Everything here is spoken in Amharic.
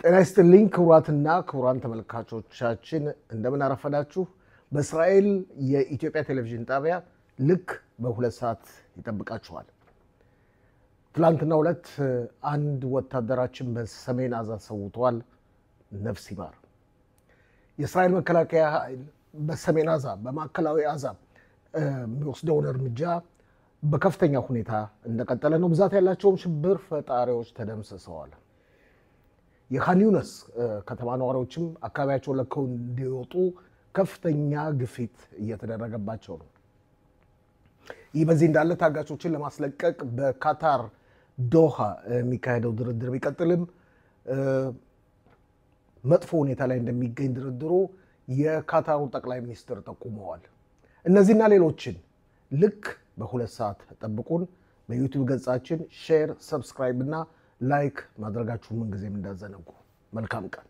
ጤና ይስጥልኝ ክቡራትና ክቡራን ተመልካቾቻችን እንደምን አረፈዳችሁ። በእስራኤል የኢትዮጵያ ቴሌቪዥን ጣቢያ ልክ በሁለት ሰዓት ይጠብቃችኋል። ትላንትና ሁለት አንድ ወታደራችን በሰሜን አዛ ሰውቷል። ነፍስ ይማር። የእስራኤል መከላከያ ኃይል በሰሜን አዛ በማዕከላዊ አዛ የሚወስደውን እርምጃ በከፍተኛ ሁኔታ እንደቀጠለ ነው። ብዛት ያላቸው ሽብር ፈጣሪዎች ተደምስሰዋል። የኻን ዩኒስ ከተማ ነዋሪዎችም አካባቢያቸው ለቀው እንዲወጡ ከፍተኛ ግፊት እየተደረገባቸው ነው። ይህ በዚህ እንዳለ ታጋቾችን ለማስለቀቅ በካታር ዶሃ የሚካሄደው ድርድር ቢቀጥልም መጥፎ ሁኔታ ላይ እንደሚገኝ ድርድሩ የካታሩ ጠቅላይ ሚኒስትር ጠቁመዋል። እነዚህና ሌሎችን ልክ በሁለት ሰዓት ጠብቁን። በዩቲዩብ ገጻችን ሼር፣ ሰብስክራይብ እና ላይክ ማድረጋችሁን ምን ጊዜም እንዳዘነጉ። መልካም ቀን።